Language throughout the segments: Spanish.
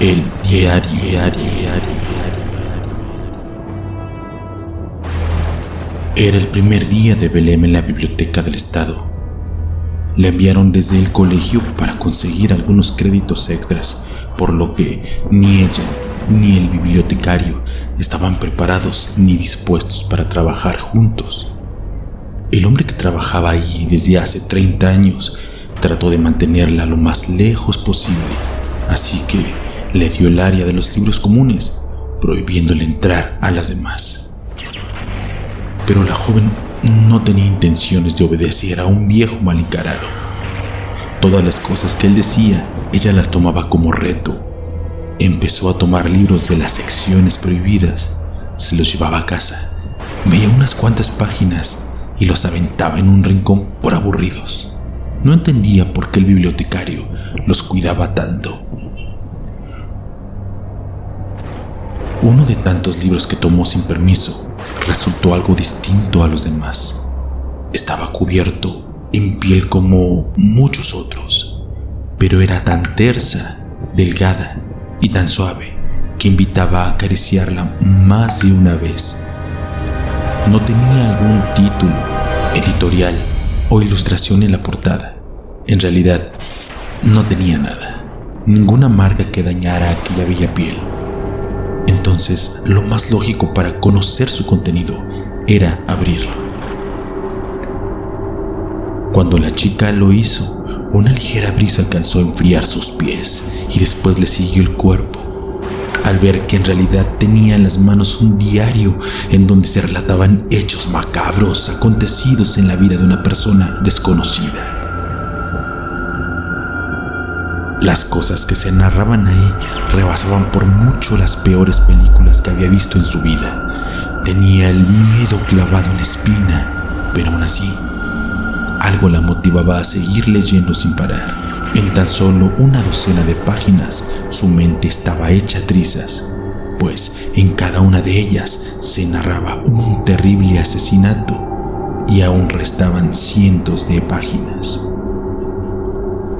El diario. Era el primer día de Belém en la biblioteca del estado. Le enviaron desde el colegio para conseguir algunos créditos extras, por lo que ni ella ni el bibliotecario estaban preparados ni dispuestos para trabajar juntos. El hombre que trabajaba allí desde hace 30 años trató de mantenerla lo más lejos posible, así que le dio el área de los libros comunes, prohibiéndole entrar a las demás. Pero la joven no tenía intenciones de obedecer a un viejo mal encarado. Todas las cosas que él decía, ella las tomaba como reto. Empezó a tomar libros de las secciones prohibidas, se los llevaba a casa, veía unas cuantas páginas y los aventaba en un rincón por aburridos. No entendía por qué el bibliotecario los cuidaba tanto. Uno de tantos libros que tomó sin permiso resultó algo distinto a los demás. Estaba cubierto en piel como muchos otros, pero era tan tersa, delgada y tan suave que invitaba a acariciarla más de una vez. No tenía algún título, editorial o ilustración en la portada. En realidad, no tenía nada, ninguna marca que dañara aquella bella piel. Entonces, lo más lógico para conocer su contenido era abrirlo. Cuando la chica lo hizo, una ligera brisa alcanzó a enfriar sus pies y después le siguió el cuerpo, al ver que en realidad tenía en las manos un diario en donde se relataban hechos macabros acontecidos en la vida de una persona desconocida. Las cosas que se narraban ahí rebasaban por mucho las peores películas que había visto en su vida. Tenía el miedo clavado en la espina, pero aún así, algo la motivaba a seguir leyendo sin parar. En tan solo una docena de páginas, su mente estaba hecha trizas, pues en cada una de ellas se narraba un terrible asesinato y aún restaban cientos de páginas.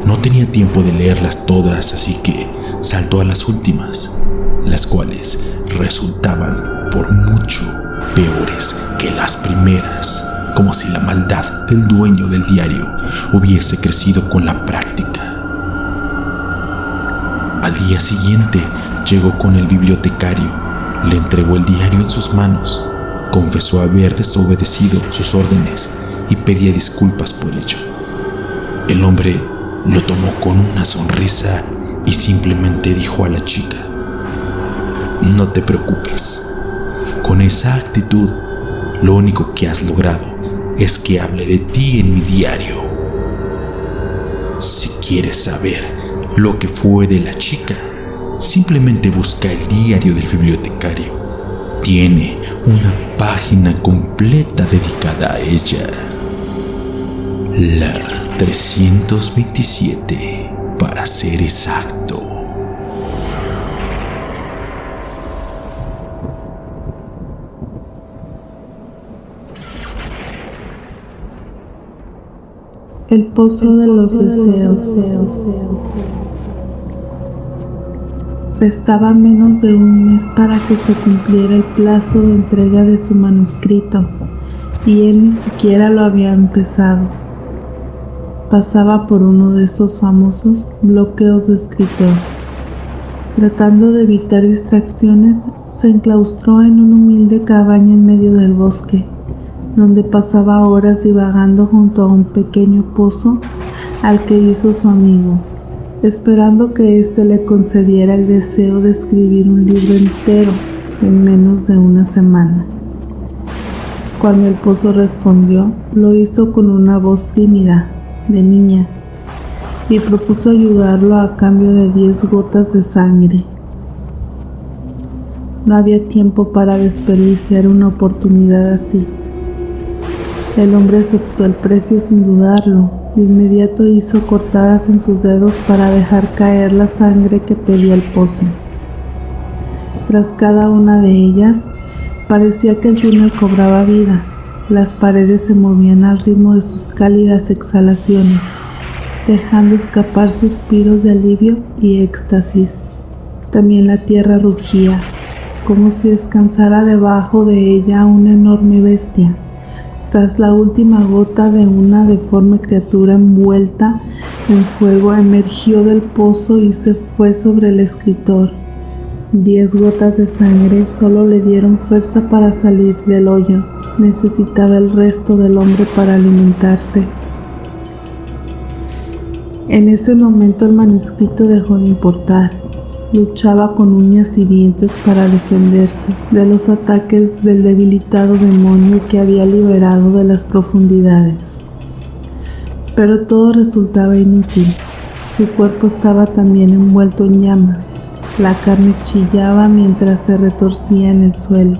No tenía tiempo de leerlas todas, así que saltó a las últimas, las cuales resultaban por mucho peores que las primeras, como si la maldad del dueño del diario hubiese crecido con la práctica. Al día siguiente llegó con el bibliotecario, le entregó el diario en sus manos, confesó haber desobedecido sus órdenes y pedía disculpas por ello. El hombre lo tomó con una sonrisa y simplemente dijo a la chica: "No te preocupes, con esa actitud lo único que has logrado es que hable de ti en mi diario. Si quieres saber lo que fue de la chica, simplemente busca el diario del bibliotecario. Tiene una página completa dedicada a ella. La 327, para ser exacto". El pozo de los deseos. Restaba menos de un mes para que se cumpliera el plazo de entrega de su manuscrito, y él ni siquiera lo había empezado. Pasaba por uno de esos famosos bloqueos de escritor. Tratando de evitar distracciones, se enclaustró en una humilde cabaña en medio del bosque, donde pasaba horas divagando junto a un pequeño pozo al que hizo su amigo, esperando que éste le concediera el deseo de escribir un libro entero en menos de una semana. Cuando el pozo respondió, lo hizo con una voz tímida, de niña, y propuso ayudarlo a cambio de 10 gotas de sangre. No había tiempo para desperdiciar una oportunidad así. El hombre aceptó el precio sin dudarlo. De inmediato hizo cortadas en sus dedos para dejar caer la sangre que pedía el pozo. Tras cada una de ellas, parecía que el túnel cobraba vida. Las paredes se movían al ritmo de sus cálidas exhalaciones, dejando escapar suspiros de alivio y éxtasis. También la tierra rugía, como si descansara debajo de ella una enorme bestia. Tras la última gota de una deforme criatura envuelta en fuego emergió del pozo y se fue sobre el escritor. 10 gotas de sangre solo le dieron fuerza para salir del hoyo. Necesitaba el resto del hombre para alimentarse. En ese momento el manuscrito dejó de importar. Luchaba con uñas y dientes para defenderse de los ataques del debilitado demonio que había liberado de las profundidades. Pero todo resultaba inútil. Su cuerpo estaba también envuelto en llamas. La carne chillaba mientras se retorcía en el suelo.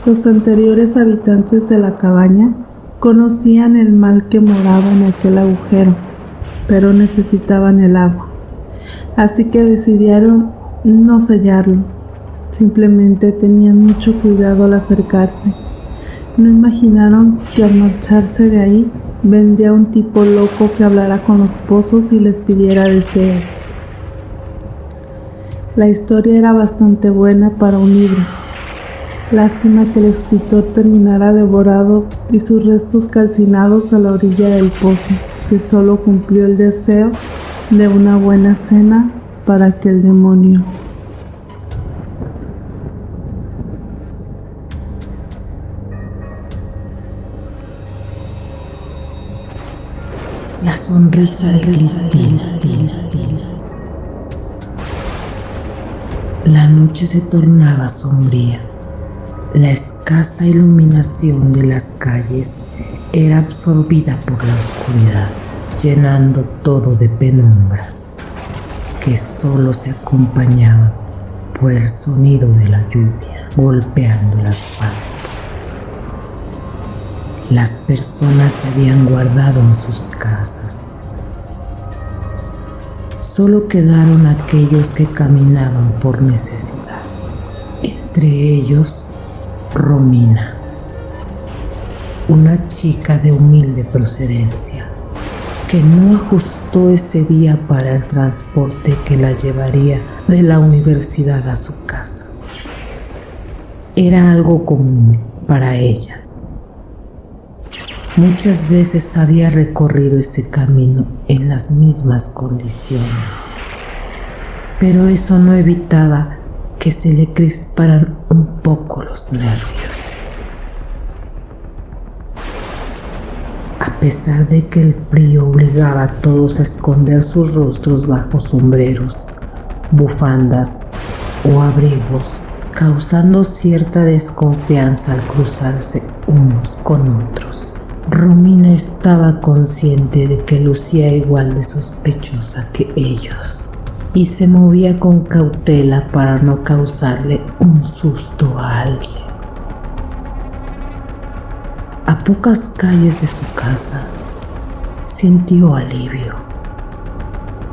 Los anteriores habitantes de la cabaña conocían el mal que moraba en aquel agujero, pero necesitaban el agua. Así que decidieron no sellarlo. Simplemente tenían mucho cuidado al acercarse. No imaginaron que al marcharse de ahí vendría un tipo loco que hablara con los pozos y les pidiera deseos. La historia era bastante buena para un libro. Lástima que el escritor terminara devorado y sus restos calcinados a la orilla del pozo, que solo cumplió el deseo de una buena cena para aquel demonio. La sonrisa de Cristina. La noche se tornaba sombría. La escasa iluminación de las calles era absorbida por la oscuridad, llenando todo de penumbras que solo se acompañaban por el sonido de la lluvia golpeando el asfalto. Las personas se habían guardado en sus casas. Solo quedaron aquellos que caminaban por necesidad. Entre ellos, Romina, una chica de humilde procedencia, que no ajustó ese día para el transporte que la llevaría de la universidad a su casa. Era algo común para ella. Muchas veces había recorrido ese camino en las mismas condiciones, pero eso no evitaba que se le crisparan un poco los nervios. A pesar de que el frío obligaba a todos a esconder sus rostros bajo sombreros, bufandas o abrigos, causando cierta desconfianza al cruzarse unos con otros, Romina estaba consciente de que lucía igual de sospechosa que ellos y se movía con cautela para no causarle un susto a alguien. A pocas calles de su casa, sintió alivio.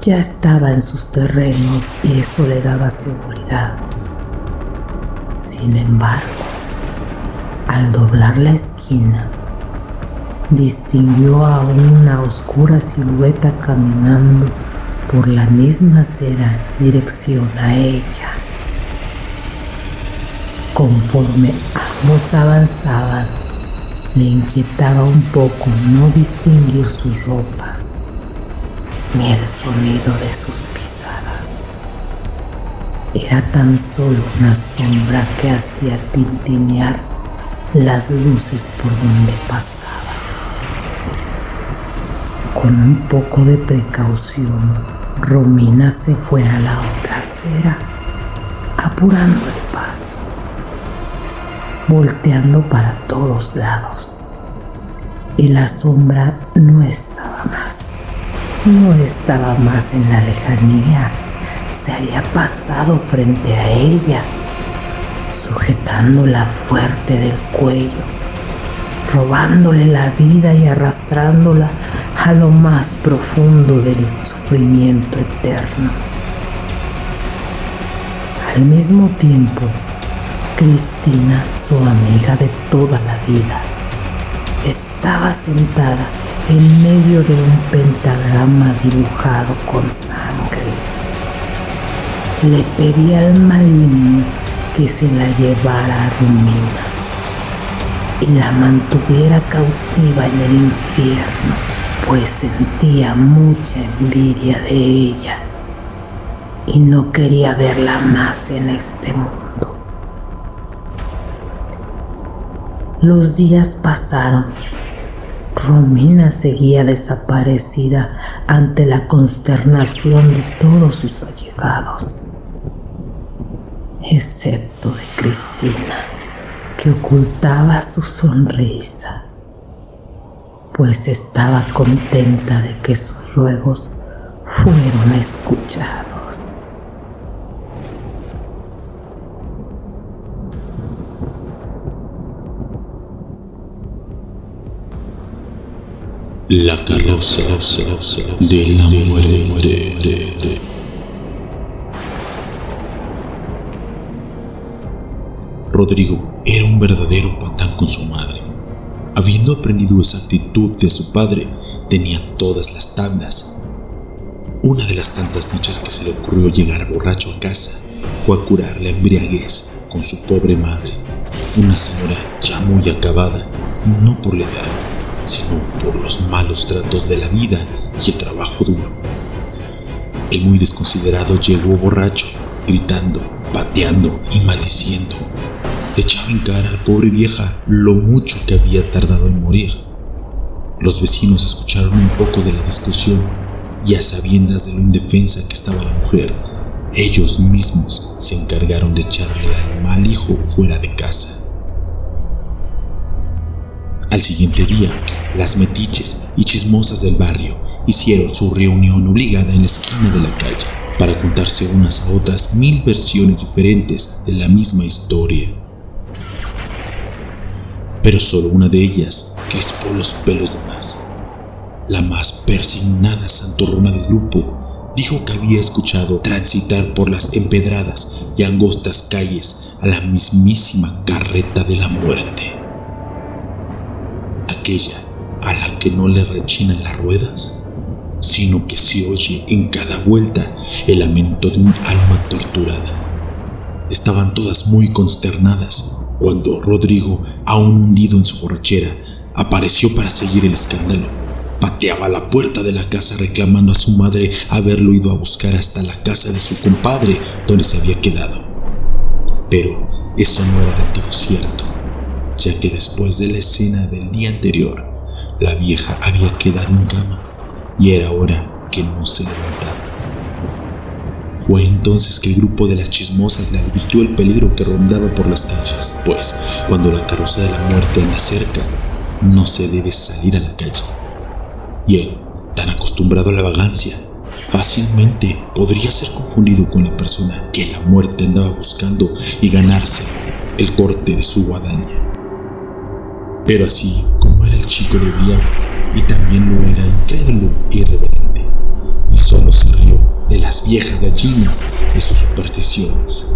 Ya estaba en sus terrenos y eso le daba seguridad. Sin embargo, al doblar la esquina, distinguió a una oscura silueta caminando por la misma acera en dirección a ella. Conforme ambos avanzaban, le inquietaba un poco no distinguir sus ropas ni el sonido de sus pisadas. Era tan solo una sombra que hacía tintinear las luces por donde pasaba. Con un poco de precaución, Romina se fue a la otra acera, apurando el paso, volteando para todos lados. Y la sombra no estaba más en la lejanía, se había pasado frente a ella, sujetándola fuerte del cuello, robándole la vida y arrastrándola a lo más profundo del sufrimiento eterno. Al mismo tiempo, Cristina, su amiga de toda la vida, estaba sentada en medio de un pentagrama dibujado con sangre. Le pedía al maligno que se la llevara a Romina y la mantuviera cautiva en el infierno, pues sentía mucha envidia de ella y no quería verla más en este mundo. Los días pasaron. Romina seguía desaparecida ante la consternación de todos sus allegados, excepto de Cristina, que ocultaba su sonrisa, pues estaba contenta de que sus ruegos fueron escuchados. La carroza de la muerte. Rodrigo era un verdadero patán con su madre. Habiendo aprendido esa actitud de su padre, tenía todas las tablas. Una de las tantas noches que se le ocurrió llegar borracho a casa fue a curar la embriaguez con su pobre madre, una señora ya muy acabada, no por la edad, sino por los malos tratos de la vida y el trabajo duro. El muy desconsiderado llegó borracho, gritando, pateando y maldiciendo. Le echaba en cara a la pobre vieja lo mucho que había tardado en morir. Los vecinos escucharon un poco de la discusión y, a sabiendas de lo indefensa que estaba la mujer, ellos mismos se encargaron de echarle al mal hijo fuera de casa. Al siguiente día, las metiches y chismosas del barrio hicieron su reunión obligada en la esquina de la calle para contarse unas a otras 1000 versiones diferentes de la misma historia. Pero solo una de ellas crispó los pelos de más. La más persignada santurrona del grupo dijo que había escuchado transitar por las empedradas y angostas calles a la mismísima carreta de la muerte. Aquella a la que no le rechinan las ruedas, sino que se oye en cada vuelta el lamento de un alma torturada. Estaban todas muy consternadas cuando Rodrigo, aún hundido en su borrachera, apareció para seguir el escándalo. Pateaba la puerta de la casa reclamando a su madre haberlo ido a buscar hasta la casa de su compadre donde se había quedado. Pero eso no era del todo cierto, ya que después de la escena del día anterior, la vieja había quedado en cama y era hora que no se levantaba. Fue entonces que el grupo de las chismosas le advirtió el peligro que rondaba por las calles, pues cuando la carroza de la muerte anda cerca, no se debe salir a la calle. Y él, tan acostumbrado a la vagancia, fácilmente podría ser confundido con la persona que la muerte andaba buscando y ganarse el corte de su guadaña. Pero así como era el chico del diablo, y también lo era incrédulo e irreverente, y solo se rió de las viejas gallinas y sus supersticiones.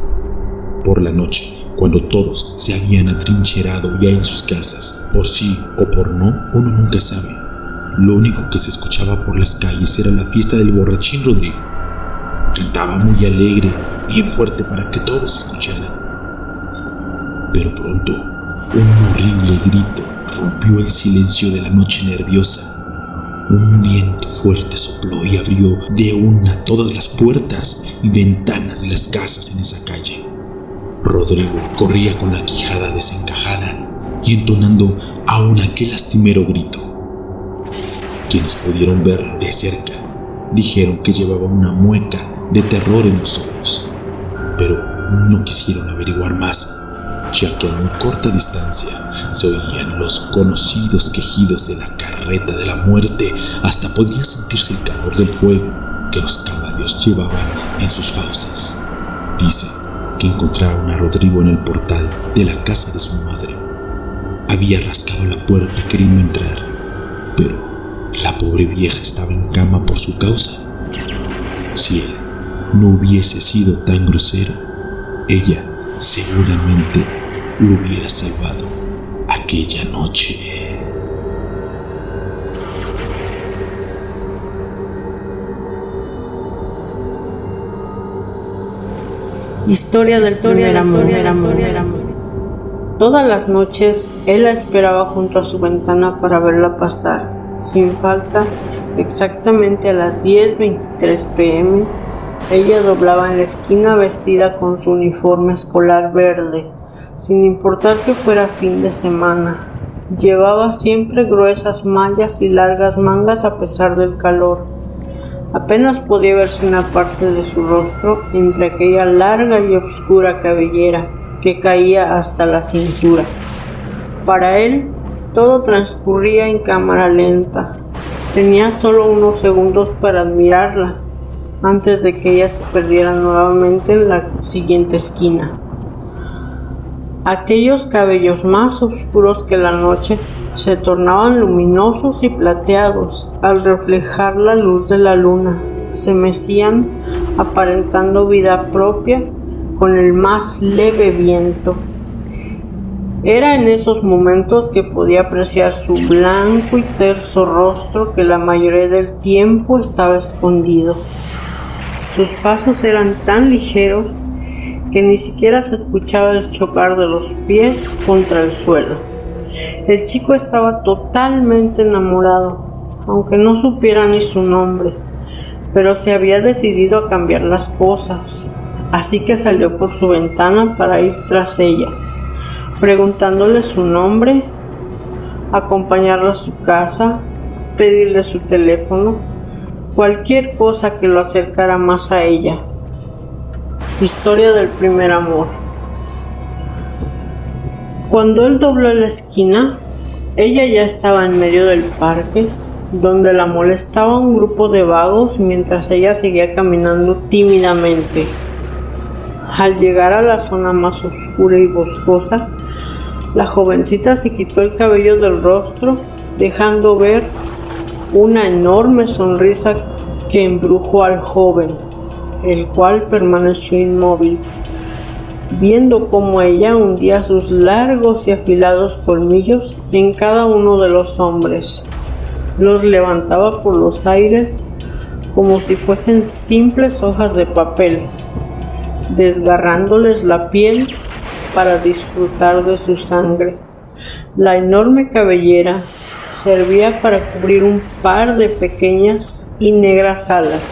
Por la noche, cuando todos se habían atrincherado ya en sus casas, por sí o por no, uno nunca sabe, lo único que se escuchaba por las calles era la fiesta del borrachín Rodrigo. Cantaba muy alegre, bien fuerte para que todos escucharan. Pero pronto, un horrible grito rompió el silencio de la noche nerviosa. Un viento fuerte sopló y abrió de una todas las puertas y ventanas de las casas en esa calle. Rodrigo corría con la quijada desencajada y entonando aún aquel lastimero grito. Quienes pudieron ver de cerca dijeron que llevaba una mueca de terror en los ojos, pero no quisieron averiguar más, ya que a muy corta distancia se oían los conocidos quejidos de la carreta de la muerte. Hasta podía sentirse el calor del fuego que los caballos llevaban en sus fauces. Dice que encontraron a Rodrigo en el portal de la casa de su madre. Había rascado la puerta queriendo entrar, pero la pobre vieja estaba en cama por su causa. Si él no hubiese sido tan grosero, ella seguramente lo hubiera salvado aquella noche. Historia del primer amor. Todas las noches él la esperaba junto a su ventana para verla pasar, sin falta, exactamente a las 10:23 p.m. Ella doblaba en la esquina vestida con su uniforme escolar verde, sin importar que fuera fin de semana. Llevaba siempre gruesas mallas y largas mangas a pesar del calor. Apenas podía verse una parte de su rostro entre aquella larga y oscura cabellera que caía hasta la cintura. Para él, todo transcurría en cámara lenta. Tenía solo unos segundos para admirarla, antes de que ella se perdiera nuevamente en la siguiente esquina. Aquellos cabellos más oscuros que la noche se tornaban luminosos y plateados al reflejar la luz de la luna. Se mecían aparentando vida propia con el más leve viento. Era en esos momentos que podía apreciar su blanco y terso rostro que la mayoría del tiempo estaba escondido. Sus pasos eran tan ligeros que ni siquiera se escuchaba el chocar de los pies contra el suelo. El chico estaba totalmente enamorado, aunque no supiera ni su nombre, pero se había decidido a cambiar las cosas, así que salió por su ventana para ir tras ella, preguntándole su nombre, acompañarla a su casa, pedirle su teléfono, cualquier cosa que lo acercara más a ella. Historia del primer amor. Cuando él dobló la esquina, ella ya estaba en medio del parque, donde la molestaba un grupo de vagos mientras ella seguía caminando tímidamente. Al llegar a la zona más oscura y boscosa, la jovencita se quitó el cabello del rostro, dejando ver una enorme sonrisa que embrujó al joven, el cual permaneció inmóvil, viendo cómo ella hundía sus largos y afilados colmillos en cada uno de los hombres. Los levantaba por los aires como si fuesen simples hojas de papel, desgarrándoles la piel para disfrutar de su sangre. La enorme cabellera servía para cubrir un par de pequeñas y negras alas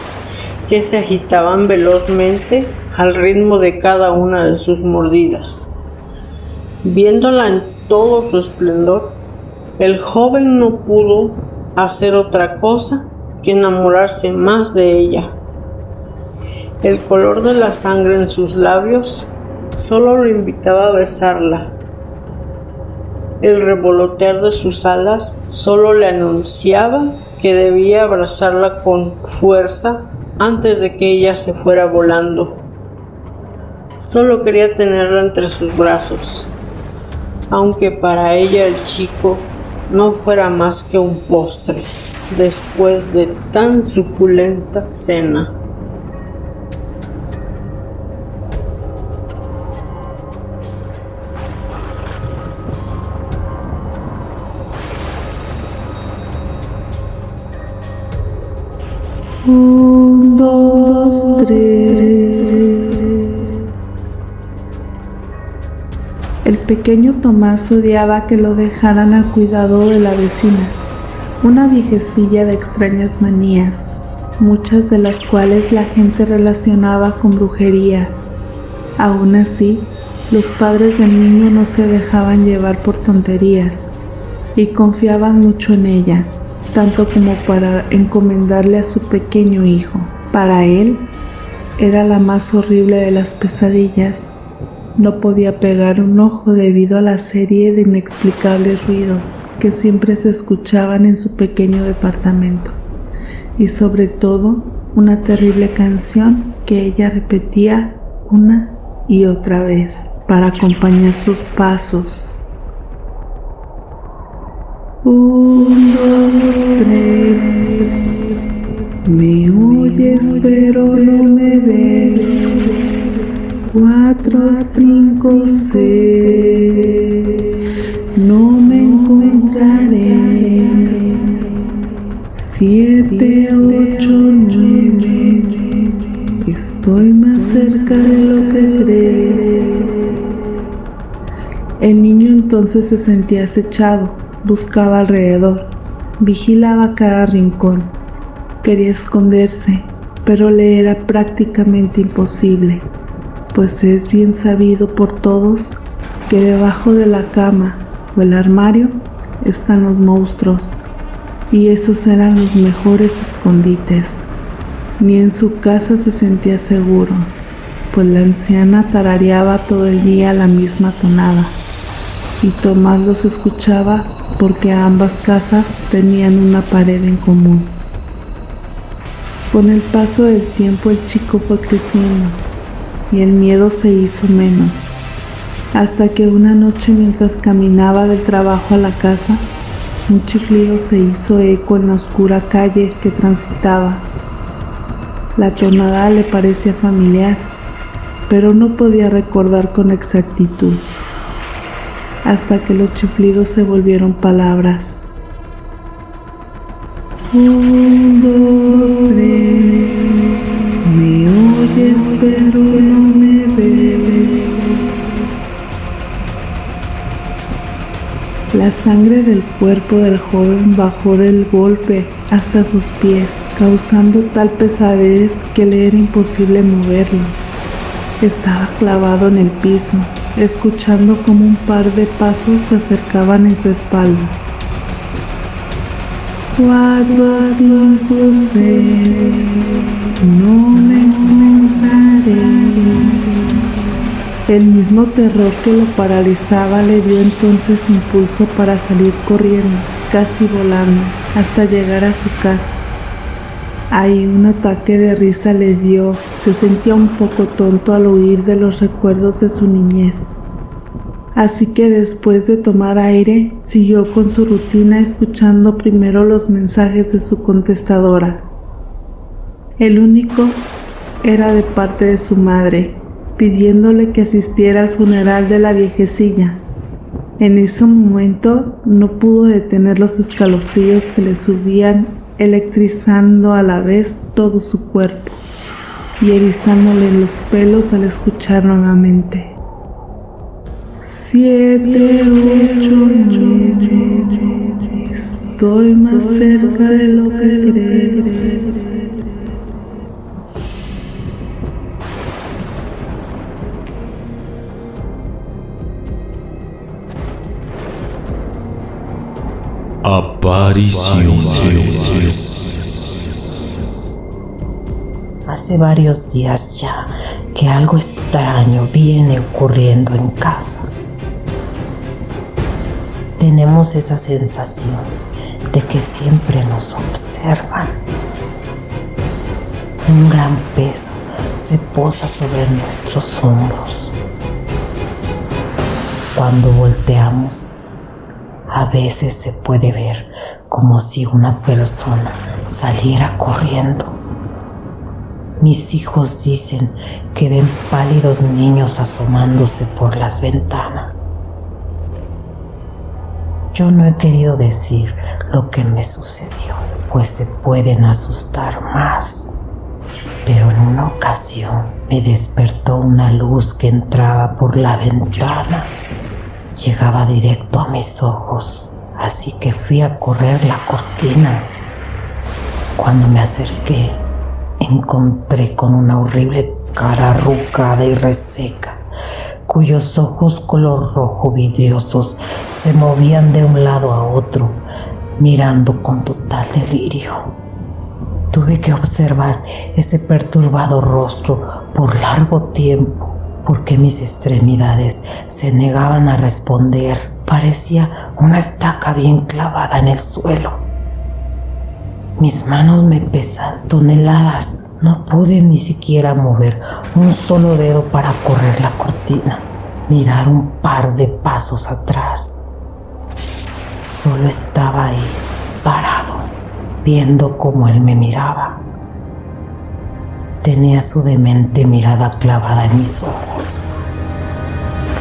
que se agitaban velozmente al ritmo de cada una de sus mordidas. Viéndola en todo su esplendor, el joven no pudo hacer otra cosa que enamorarse más de ella. El color de la sangre en sus labios solo lo invitaba a besarla. El revolotear de sus alas solo le anunciaba que debía abrazarla con fuerza antes de que ella se fuera volando. Solo quería tenerla entre sus brazos, aunque para ella el chico no fuera más que un postre después de tan suculenta cena. Un, dos, tres. El pequeño Tomás odiaba que lo dejaran al cuidado de la vecina, una viejecilla de extrañas manías, muchas de las cuales la gente relacionaba con brujería. Aún así, los padres del niño no se dejaban llevar por tonterías y confiaban mucho en ella, tanto como para encomendarle a su pequeño hijo. Para él, era la más horrible de las pesadillas. No podía pegar un ojo debido a la serie de inexplicables ruidos que siempre se escuchaban en su pequeño departamento, y sobre todo una terrible canción que ella repetía una y otra vez para acompañar sus pasos. 1, 2, 3. Me oyes pero no me ves. 4, 5, 6. No me encontrarás. 7, 8, 9. Estoy más cerca de lo que crees. El niño entonces se sentía acechado, buscaba alrededor, vigilaba cada rincón. Quería esconderse, pero le era prácticamente imposible, pues es bien sabido por todos que debajo de la cama o el armario están los monstruos, y esos eran los mejores escondites. Ni en su casa se sentía seguro, pues la anciana tarareaba todo el día la misma tonada, y Tomás los escuchaba porque ambas casas tenían una pared en común. Con el paso del tiempo el chico fue creciendo y el miedo se hizo menos, hasta que una noche mientras caminaba del trabajo a la casa, un chiflido se hizo eco en la oscura calle que transitaba. La tonada le parecía familiar, pero no podía recordar con exactitud, hasta que los chiflidos se volvieron palabras. 1, 2, 3, me oyes pero no me ves. La sangre del cuerpo del joven bajó del golpe hasta sus pies, causando tal pesadez que le era imposible moverlos. Estaba clavado en el piso, escuchando como un par de pasos se acercaban en su espalda. 4, 5, 6, no me encontraré. El mismo terror que lo paralizaba le dio entonces impulso para salir corriendo, casi volando, hasta llegar a su casa. Ahí un ataque de risa le dio, se sentía un poco tonto al huir de los recuerdos de su niñez. Así que después de tomar aire, siguió con su rutina escuchando primero los mensajes de su contestadora. El único era de parte de su madre, pidiéndole que asistiera al funeral de la viejecilla. En ese momento no pudo detener los escalofríos que le subían, electrizando a la vez todo su cuerpo y erizándole los pelos al escuchar nuevamente. 7, 8, 9, estoy más cerca de lo que crees. Apariciones. Hace varios días ya que algo extraño viene ocurriendo en casa. Tenemos esa sensación de que siempre nos observan. Un gran peso se posa sobre nuestros hombros. Cuando volteamos, a veces se puede ver como si una persona saliera corriendo. Mis hijos dicen que ven pálidos niños asomándose por las ventanas. Yo no he querido decir lo que me sucedió, pues se pueden asustar más. Pero en una ocasión me despertó una luz que entraba por la ventana. Llegaba directo a mis ojos, así que fui a correr la cortina. Cuando me acerqué, encontré con una horrible cara arrugada y reseca, cuyos ojos color rojo vidriosos se movían de un lado a otro, mirando con total delirio. Tuve que observar ese perturbado rostro por largo tiempo, porque mis extremidades se negaban a responder. Parecía una estaca bien clavada en el suelo. Mis manos me pesan toneladas. No pude ni siquiera mover un solo dedo para correr la cortina, ni dar un par de pasos atrás. Solo estaba ahí, parado, viendo cómo él me miraba. Tenía su demente mirada clavada en mis ojos.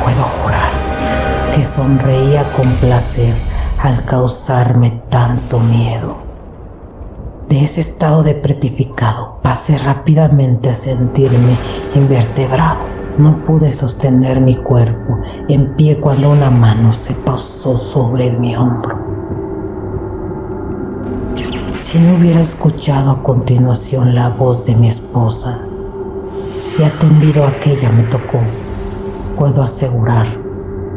Puedo jurar que sonreía con placer al causarme tanto miedo. De ese estado depretificado pasé rápidamente a sentirme invertebrado. No pude sostener mi cuerpo en pie cuando una mano se posó sobre mi hombro. Si no hubiera escuchado a continuación la voz de mi esposa y atendido a que ella me tocó, puedo asegurar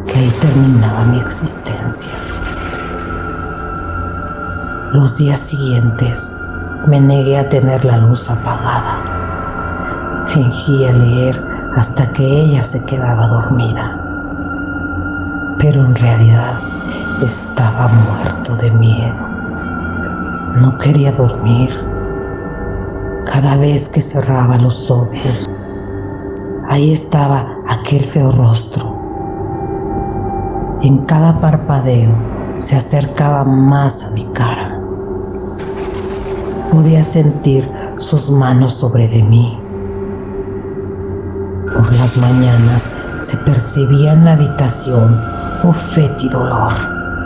que ahí terminaba mi existencia. Los días siguientes me negué a tener la luz apagada. Fingía leer hasta que ella se quedaba dormida. Pero en realidad estaba muerto de miedo. No quería dormir. Cada vez que cerraba los ojos, ahí estaba aquel feo rostro. En cada parpadeo se acercaba más a mi cara. Podía sentir sus manos sobre de mí. Por las mañanas se percibía en la habitación un fétido olor.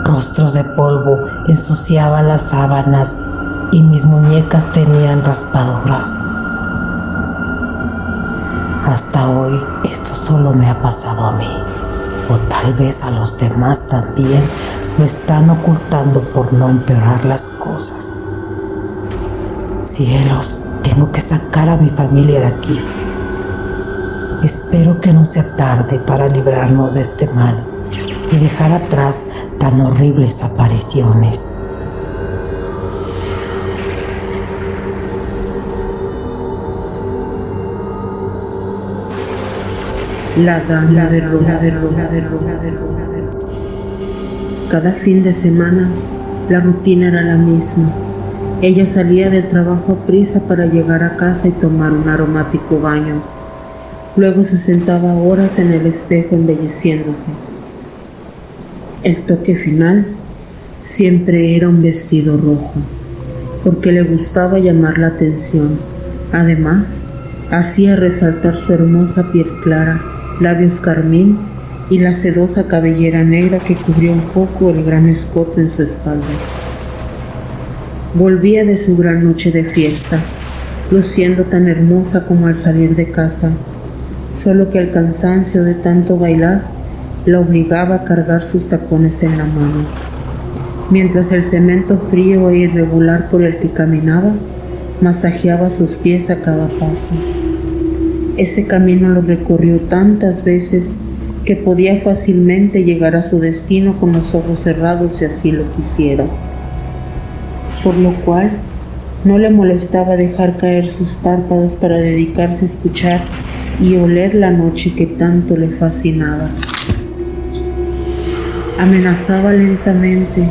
Rostros de polvo ensuciaban las sábanas y mis muñecas tenían raspaduras. Hasta hoy esto solo me ha pasado a mí, o tal vez a los demás también lo están ocultando por no empeorar las cosas. Cielos, tengo que sacar a mi familia de aquí. Espero que no sea tarde para librarnos de este mal y dejar atrás tan horribles apariciones. La dama de rojo. Cada fin de semana la rutina era la misma. Ella salía del trabajo a prisa para llegar a casa y tomar un aromático baño. Luego se sentaba horas en el espejo embelleciéndose. El toque final siempre era un vestido rojo, porque le gustaba llamar la atención. Además, hacía resaltar su hermosa piel clara, labios carmín y la sedosa cabellera negra que cubría un poco el gran escote en su espalda. Volvía de su gran noche de fiesta, luciendo tan hermosa como al salir de casa, solo que el cansancio de tanto bailar la obligaba a cargar sus tacones en la mano, mientras el cemento frío e irregular por el que caminaba masajeaba sus pies a cada paso. Ese camino lo recorrió tantas veces que podía fácilmente llegar a su destino con los ojos cerrados si así lo quisiera, por lo cual no le molestaba dejar caer sus párpados para dedicarse a escuchar y oler la noche que tanto le fascinaba. Amenazaba lentamente,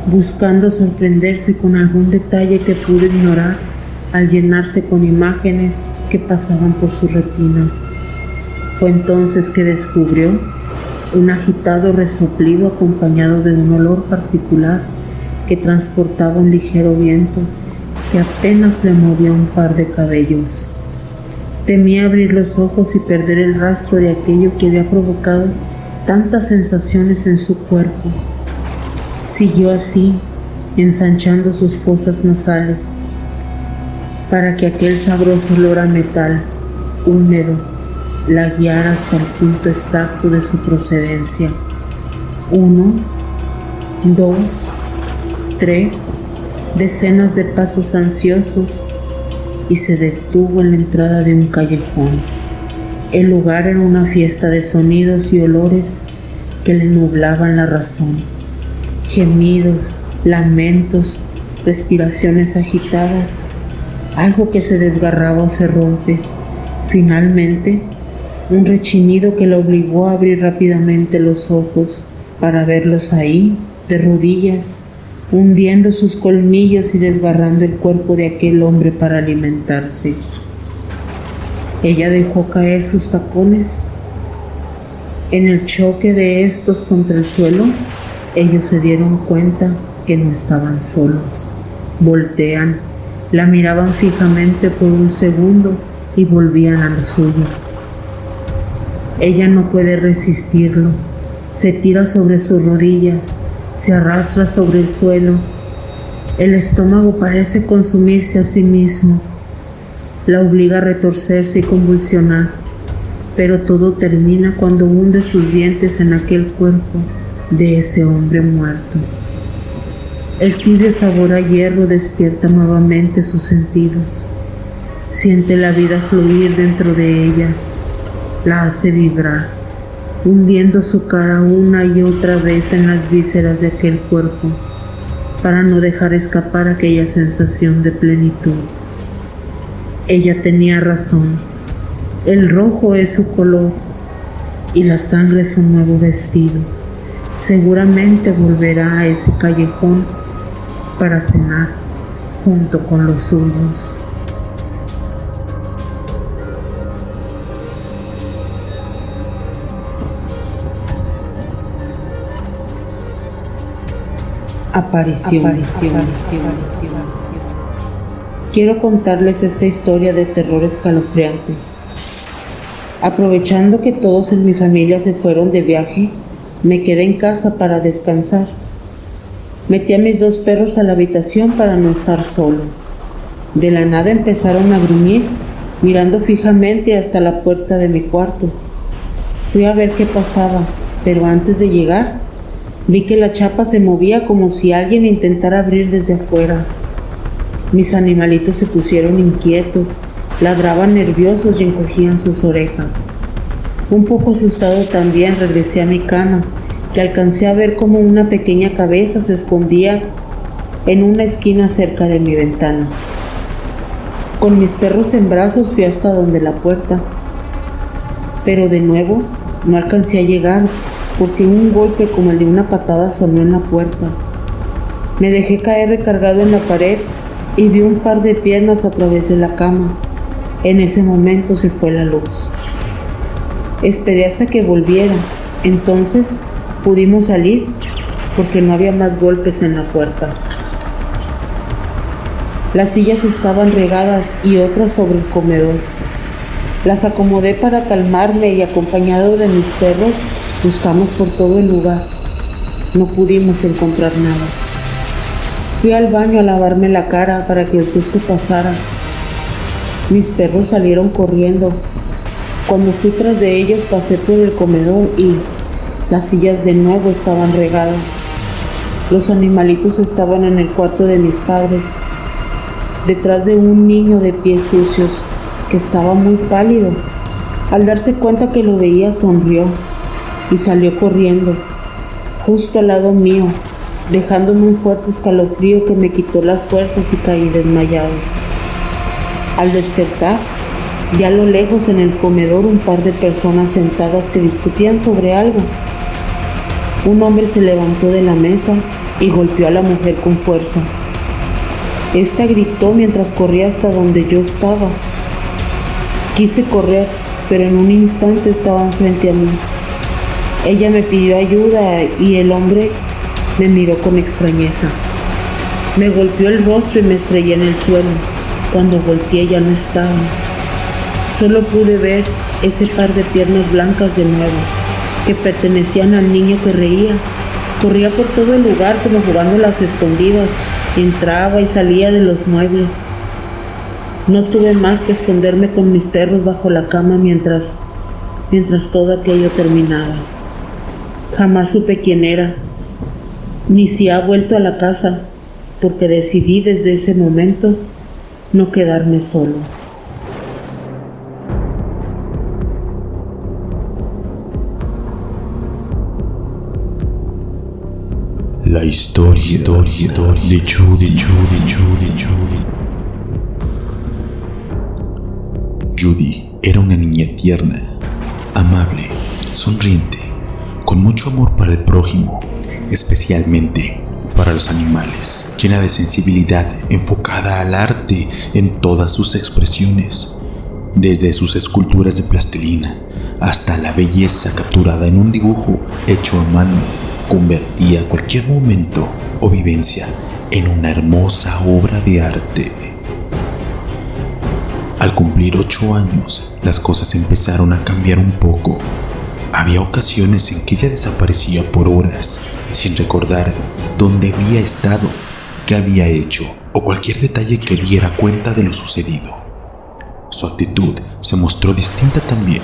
buscando sorprenderse con algún detalle que pudo ignorar al llenarse con imágenes que pasaban por su retina. Fue entonces que descubrió un agitado resoplido acompañado de un olor particular que transportaba un ligero viento que apenas le movía un par de cabellos. Temía abrir los ojos y perder el rastro de aquello que había provocado tantas sensaciones en su cuerpo. Siguió así, ensanchando sus fosas nasales, para que aquel sabroso olor a metal húmedo la guiara hasta el punto exacto de su procedencia. 1, 2, 3, decenas de pasos ansiosos, y se detuvo en la entrada de un callejón. El lugar era una fiesta de sonidos y olores que le nublaban la razón. Gemidos, lamentos, respiraciones agitadas, algo que se desgarraba o se rompe. Finalmente, un rechinido que la obligó a abrir rápidamente los ojos para verlos ahí, de rodillas, hundiendo sus colmillos y desgarrando el cuerpo de aquel hombre para alimentarse. Ella dejó caer sus tacones. En el choque de estos contra el suelo, ellos se dieron cuenta que no estaban solos. Voltean, la miraban fijamente por un segundo y volvían al suyo. Ella no puede resistirlo. Se tira sobre sus rodillas, se arrastra sobre el suelo El estómago parece consumirse a sí mismo. La obliga a retorcerse y convulsionar, pero todo termina cuando hunde sus dientes en aquel cuerpo de ese hombre muerto. El tibio sabor a hierro despierta nuevamente sus sentidos. Siente la vida fluir dentro de ella, la hace vibrar, hundiendo su cara una y otra vez en las vísceras de aquel cuerpo, para no dejar escapar aquella sensación de plenitud. Ella tenía razón, el rojo es su color y la sangre es un nuevo vestido. Seguramente volverá a ese callejón para cenar junto con los suyos. Aparición. Quiero contarles esta historia de terror escalofriante. Aprovechando que todos en mi familia se fueron de viaje, me quedé en casa para descansar. Metí a mis 2 perros a la habitación para no estar solo. De la nada empezaron a gruñir, mirando fijamente hasta la puerta de mi cuarto. Fui a ver qué pasaba, pero antes de llegar, vi que la chapa se movía como si alguien intentara abrir desde afuera. Mis animalitos se pusieron inquietos, ladraban nerviosos y encogían sus orejas. Un poco asustado también regresé a mi cama, que alcancé a ver como una pequeña cabeza se escondía en una esquina cerca de mi ventana. Con mis perros en brazos fui hasta donde la puerta, pero de nuevo no alcancé a llegar, porque un golpe como el de una patada sonó en la puerta. Me dejé caer recargado en la pared y vi un par de piernas a través de la cama. En ese momento se fue la luz. Esperé hasta que volviera, entonces pudimos salir porque no había más golpes en la puerta. Las sillas estaban regadas y otras sobre el comedor. Las acomodé para calmarme y acompañado de mis perros buscamos por todo el lugar. No pudimos encontrar nada. Fui al baño a lavarme la cara para que el susto pasara. Mis perros salieron corriendo. Cuando fui tras de ellos pasé por el comedor y las sillas de nuevo estaban regadas. Los animalitos estaban en el cuarto de mis padres, detrás de un niño de pies sucios que estaba muy pálido. Al darse cuenta que lo veía sonrió y salió corriendo, justo al lado mío, dejándome un fuerte escalofrío que me quitó las fuerzas y caí desmayado. Al despertar, vi a lo lejos en el comedor un par de personas sentadas que discutían sobre algo. Un hombre se levantó de la mesa y golpeó a la mujer con fuerza. Esta gritó mientras corría hasta donde yo estaba. Quise correr, pero en un instante estaban frente a mí. Ella me pidió ayuda y el hombre me miró con extrañeza. Me golpeó el rostro y me estrellé en el suelo. Cuando volteé ya no estaban. Solo pude ver ese par de piernas blancas de nuevo, que pertenecían al niño que reía. Corría por todo el lugar como jugando a las escondidas. Entraba y salía de los muebles. No tuve más que esconderme con mis perros bajo la cama mientras todo aquello terminaba. Jamás supe quién era, ni si ha vuelto a la casa, porque decidí desde ese momento no quedarme solo. La historia de Judy. Judy era una niña tierna, amable, sonriente, con mucho amor para el prójimo, especialmente para los animales, llena de sensibilidad enfocada al arte en todas sus expresiones, desde sus esculturas de plastilina hasta la belleza capturada en un dibujo hecho a mano. Convertía cualquier momento o vivencia en una hermosa obra de arte. Al cumplir 8 años, las cosas empezaron a cambiar un poco. Había ocasiones en que ella desaparecía por horas, sin recordar dónde había estado, qué que había hecho o cualquier detalle que diera cuenta de lo sucedido. Su actitud se mostró distinta también.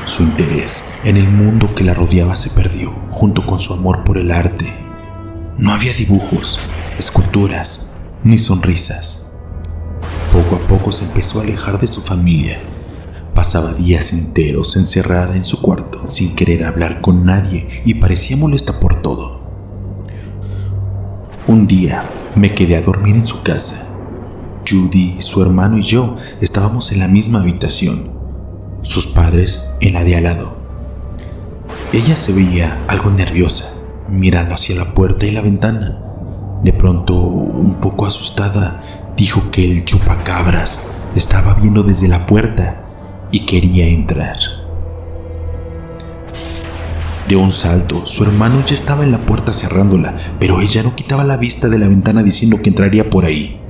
Su interés en el mundo que la rodeaba se perdió, junto con su amor por el arte. No había dibujos, esculturas, ni sonrisas. Poco a poco se empezó a alejar de su familia. Pasaba días enteros encerrada en su cuarto, sin querer hablar con nadie, y parecía molesta por todo. Un día me quedé a dormir en su casa. Judy, su hermano y yo estábamos en la misma habitación, sus padres en la de al lado. Ella se veía algo nerviosa, mirando hacia la puerta y la ventana. De pronto, un poco asustada, dijo que el chupacabras estaba viendo desde la puerta y quería entrar. De un salto, su hermano ya estaba en la puerta cerrándola, pero ella no quitaba la vista de la ventana diciendo que entraría por ahí.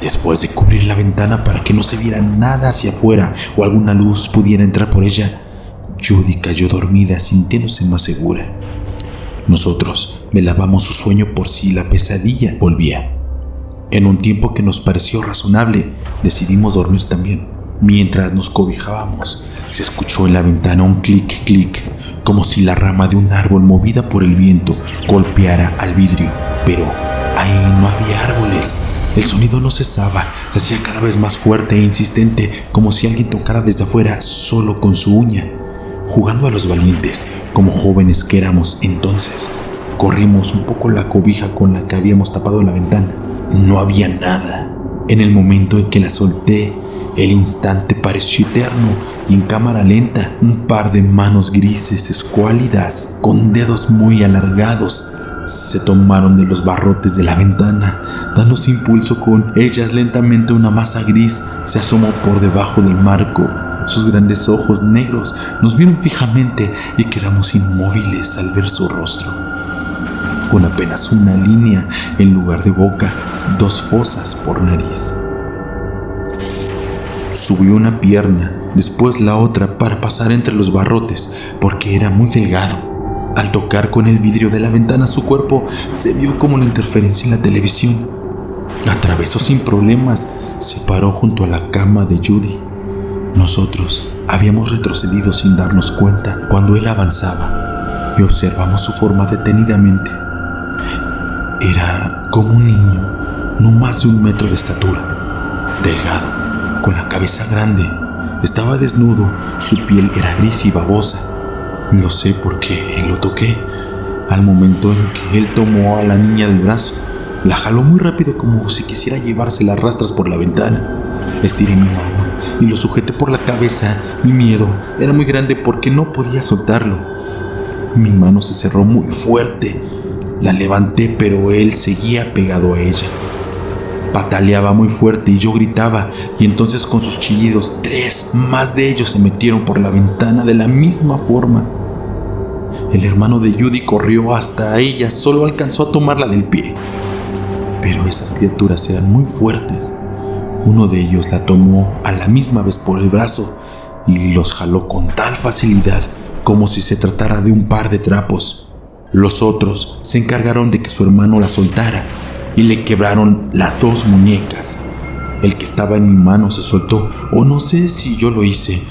Después de cubrir la ventana para que no se viera nada hacia afuera o alguna luz pudiera entrar por ella, Judy cayó dormida sintiéndose más segura. Nosotros velábamos su sueño por si la pesadilla volvía. En un tiempo que nos pareció razonable, decidimos dormir también. Mientras nos cobijábamos, se escuchó en la ventana un clic, clic, como si la rama de un árbol movida por el viento golpeara al vidrio. Pero ahí no había árboles. El sonido no cesaba, se hacía cada vez más fuerte e insistente, como si alguien tocara desde afuera solo con su uña. Jugando a los valientes, como jóvenes que éramos entonces, corrimos un poco la cobija con la que habíamos tapado la ventana. No había nada. En el momento en que la solté, el instante pareció eterno y en cámara lenta, un par de manos grises escuálidas, con dedos muy alargados, se tomaron de los barrotes de la ventana, dándose impulso con ellas. Lentamente una masa gris se asomó por debajo del marco. Sus grandes ojos negros nos vieron fijamente y quedamos inmóviles al ver su rostro. Con apenas una línea en lugar de boca, 2 fosas por nariz. Subió una pierna, después la otra para pasar entre los barrotes, porque era muy delgado. Al tocar con el vidrio de la ventana, su cuerpo se vio como una interferencia en la televisión. Atravesó sin problemas, se paró junto a la cama de Judy. Nosotros habíamos retrocedido sin darnos cuenta cuando él avanzaba y observamos su forma detenidamente. Era como un niño, no más de 1 metro de estatura, delgado, con la cabeza grande. Estaba desnudo, su piel era gris y babosa. Lo sé porque lo toqué. Al momento en que él tomó a la niña del brazo, la jaló muy rápido como si quisiera llevársela a rastras por la ventana. Estiré mi mano y lo sujeté por la cabeza. Mi miedo era muy grande porque no podía soltarlo. Mi mano se cerró muy fuerte. La levanté, pero él seguía pegado a ella. Pataleaba muy fuerte y yo gritaba, y entonces con sus chillidos 3 más de ellos se metieron por la ventana de la misma forma. El hermano de Judy corrió hasta ella, solo alcanzó a tomarla del pie. Pero esas criaturas eran muy fuertes. Uno de ellos la tomó a la misma vez por el brazo y los jaló con tal facilidad como si se tratara de un par de trapos. Los otros se encargaron de que su hermano la soltara y le quebraron las 2 muñecas. El que estaba en mi mano se soltó, o no sé si yo lo hice,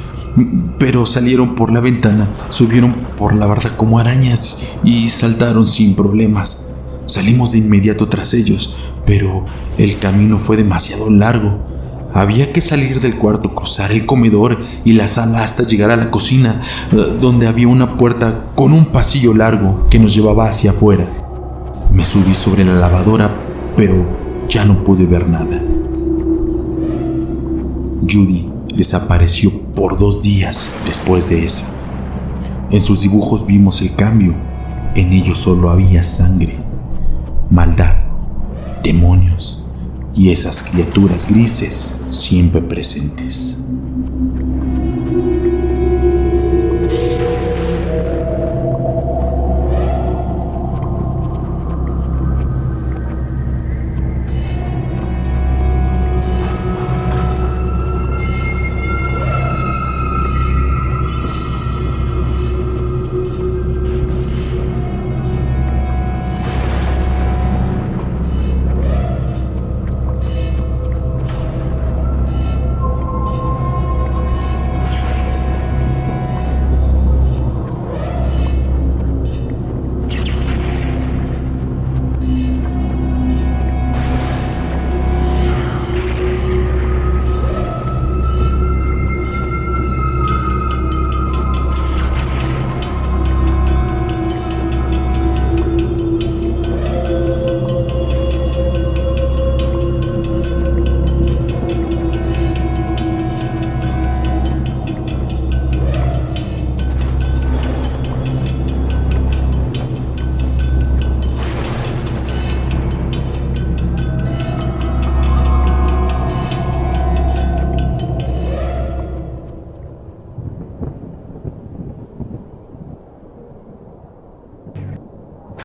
pero salieron por la ventana, subieron por la barda como arañas y saltaron sin problemas. Salimos de inmediato tras ellos, pero el camino fue demasiado largo. Había que salir del cuarto, cruzar el comedor y la sala hasta llegar a la cocina, donde había una puerta con un pasillo largo que nos llevaba hacia afuera. Me subí sobre la lavadora, pero ya no pude ver nada. Judy desapareció por 2 días después de eso. En sus dibujos vimos el cambio. En ellos solo había sangre, maldad, demonios y esas criaturas grises siempre presentes.